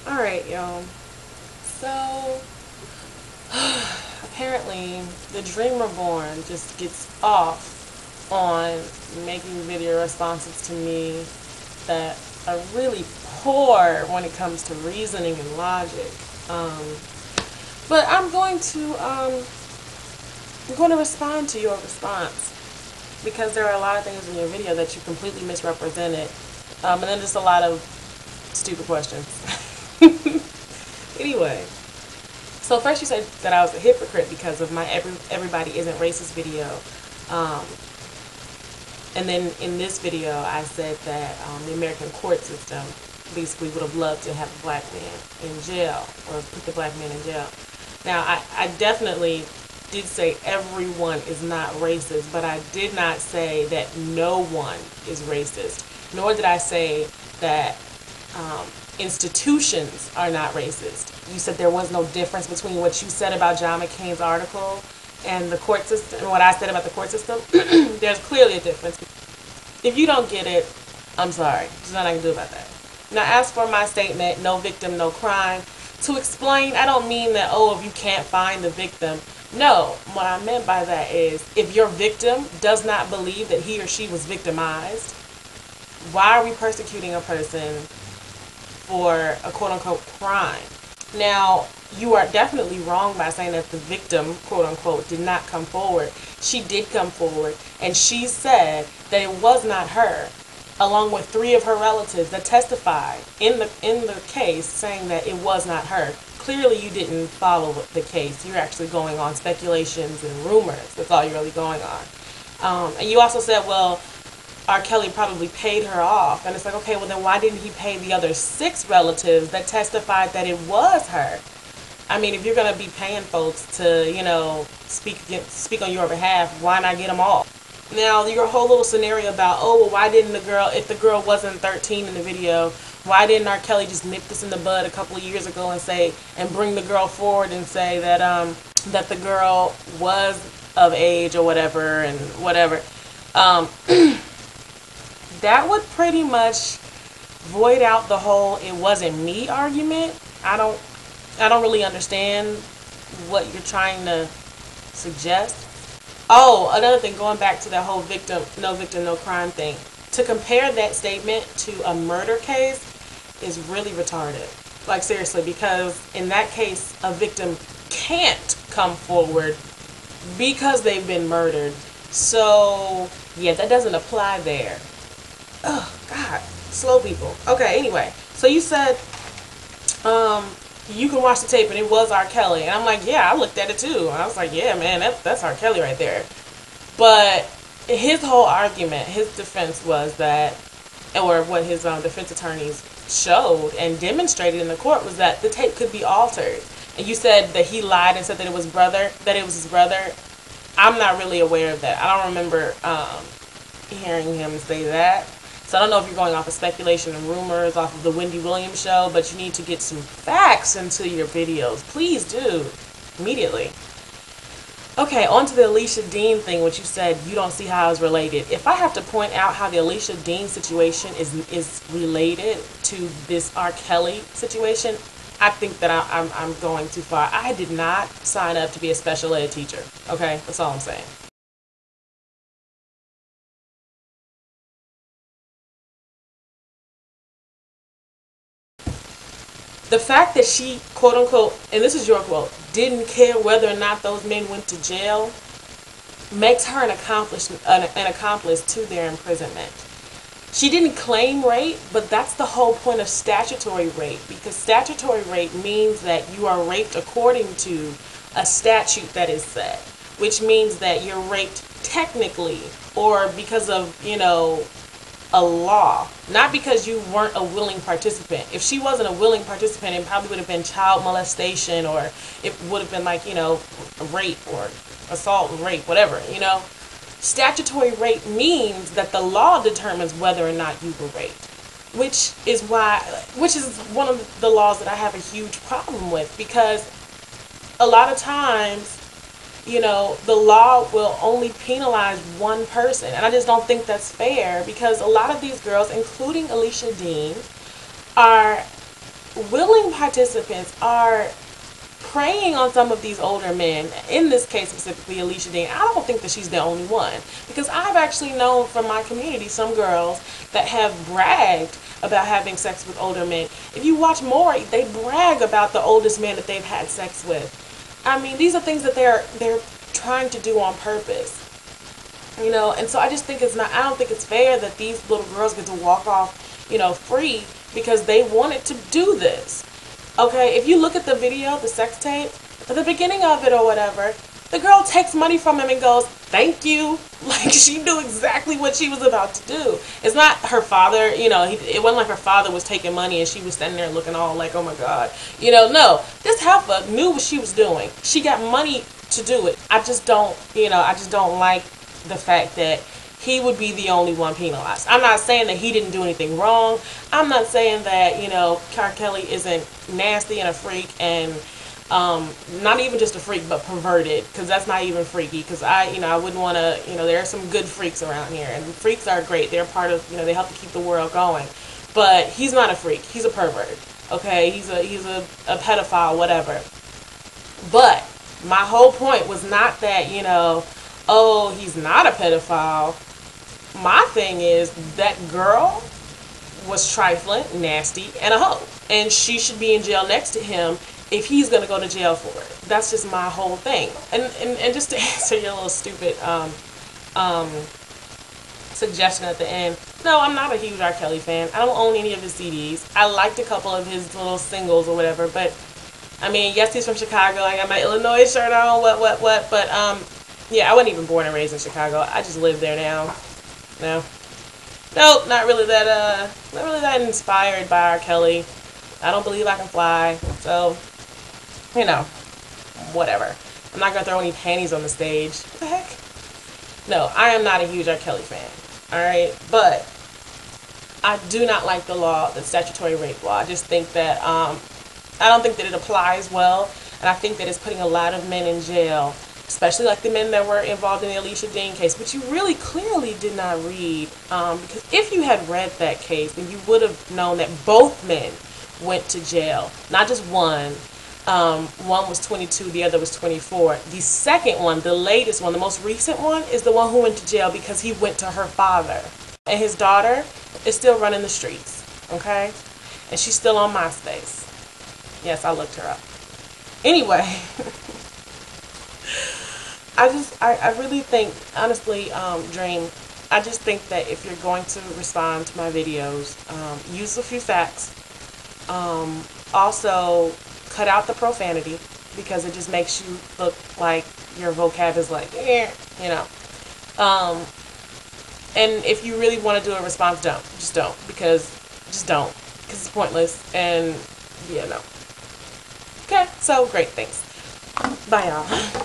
Alright, y'all. So, apparently, the Dream Reborn just gets off on making video responses to me that are really poor when it comes to reasoning and logic. But I'm going to respond to your response because there are a lot of things in your video that you completely misrepresented, and then just a lot of stupid questions. Anyway, so first you said that I was a hypocrite because of my everybody isn't racist video. And then in this video I said that the American court system basically would have loved to have a black man in jail or put the black man in jail. Now I definitely did say everyone is not racist, but I did not say that no one is racist, nor did I say that institutions are not racist. You said there was no difference between what you said about John McCain's article and the court system, and what I said about the court system. There's clearly a difference. If you don't get it, I'm sorry. There's nothing I can do about that. Now, as for my statement, no victim, no crime, to explain, I don't mean that, oh, if you can't find the victim. No, what I meant by that is if your victim does not believe that he or she was victimized, why are we persecuting a person for a quote-unquote crime? Now, you are definitely wrong by saying that the victim, quote-unquote, did not come forward. She did come forward, and she said that it was not her, along with 3 of her relatives that testified in the case saying that it was not her. Clearly, you didn't follow the case. You're actually going on speculations and rumors. That's all you're really going on. And you also said, well, R. Kelly probably paid her off. And it's like, okay, well then why didn't he pay the other 6 relatives that testified that it was her? I mean, if you're going to be paying folks to, you know, speak on your behalf, why not get them all? Now, your whole little scenario about, oh, well, why didn't if the girl wasn't 13 in the video, why didn't R. Kelly just nip this in the bud a couple of years ago and bring the girl forward and say that, that the girl was of age or whatever and whatever. That would pretty much void out the whole "it wasn't me" argument. I don't really understand what you're trying to suggest. Oh, another thing, going back to that whole victim, no crime thing. To compare that statement to a murder case is really retarded. Like, seriously, because in that case, a victim can't come forward because they've been murdered. So, yeah, that doesn't apply there. Oh, God. Slow people. Okay, anyway. So you said, you can watch the tape and it was R. Kelly. And I'm like, yeah, I looked at it too. And I was like, yeah, man, that's R. Kelly right there. But his whole argument, his defense was that, or what his defense attorneys showed and demonstrated in the court was that the tape could be altered. And you said that he lied and said that it was his brother. I'm not really aware of that. I don't remember hearing him say that. So I don't know if you're going off of speculation and rumors off of the Wendy Williams show, but you need to get some facts into your videos. Please do. Immediately. Okay, on to the Alicia Dean thing, which you said you don't see how it's related. If I have to point out how the Alicia Dean situation is related to this R. Kelly situation, I think that I'm going too far. I did not sign up to be a special ed teacher. Okay? That's all I'm saying. The fact that she, quote unquote, and this is your quote, didn't care whether or not those men went to jail makes her an accomplice to their imprisonment. She didn't claim rape, but that's the whole point of statutory rape, because statutory rape means that you are raped according to a statute that is set, which means that you're raped technically or because of, you know, a law, not because you weren't a willing participant. If she wasn't a willing participant, it probably would have been child molestation, or it would have been like, you know, rape or assault and rape, whatever, you know. Statutory rape means that the law determines whether or not you were raped, which is one of the laws that I have a huge problem with, because a lot of times, you know, the law will only penalize one person. And I just don't think that's fair, because a lot of these girls, including Alicia Dean, are willing participants are preying on some of these older men, in this case specifically Alicia Dean. I don't think that she's the only one, because I've actually known from my community some girls that have bragged about having sex with older men. If you watch Maury, they brag about the oldest man that they've had sex with. I mean, these are things that they're trying to do on purpose. You know, and so I just think I don't think it's fair that these little girls get to walk off, you know, free because they wanted to do this. Okay, if you look at the video, the sex tape, at the beginning of it or whatever, the girl takes money from him and goes, "Thank you." Like, she knew exactly what she was about to do. It's not her father, you know, it wasn't like her father was taking money and she was standing there looking all like, oh my God. You know, no. This heifer knew what she was doing. She got money to do it. I just don't like the fact that he would be the only one penalized. I'm not saying that he didn't do anything wrong. I'm not saying that, you know, R. Kelly isn't nasty and a freak and not even just a freak, but perverted, because that's not even freaky, because I wouldn't want to, you know, there are some good freaks around here, and freaks are great. They're part of, you know, they help to keep the world going. But he's not a freak. He's a pervert. Okay? He's a pedophile, whatever. But my whole point was not that, you know, oh, he's not a pedophile. My thing is that girl was trifling, nasty, and a hoe. And she should be in jail next to him if he's going to go to jail for it. That's just my whole thing. And just to answer your little stupid suggestion at the end, no, I'm not a huge R. Kelly fan. I don't own any of his CDs. I liked a couple of his little singles or whatever, but I mean, yes, he's from Chicago. I got my Illinois shirt on, what, but yeah, I wasn't even born and raised in Chicago. I just live there now. No. Nope, not really that inspired by R. Kelly. I don't believe I can fly. So, you know, whatever. I'm not going to throw any panties on the stage. What the heck? No, I am not a huge R. Kelly fan. Alright? But I do not like the law, the statutory rape law. I just think that, I don't think that it applies well. And I think that it's putting a lot of men in jail, especially like the men that were involved in the Alicia Dean case, which you really clearly did not read. Because if you had read that case, then you would have known that both men went to jail. Not just one. One was 22, the other was 24. The second one, the latest one, the most recent one, is the one who went to jail because he went to her father. And his daughter is still running the streets. Okay? And she's still on MySpace. Yes, I looked her up. Anyway. I really think, honestly, Dream, I just think that if you're going to respond to my videos, use a few facts. Also, cut out the profanity, because it just makes you look like your vocab is like, you know. And if you really want to do a response, don't. Just don't. Because it's pointless. And, yeah, no. Okay, so great, thanks. Bye, y'all.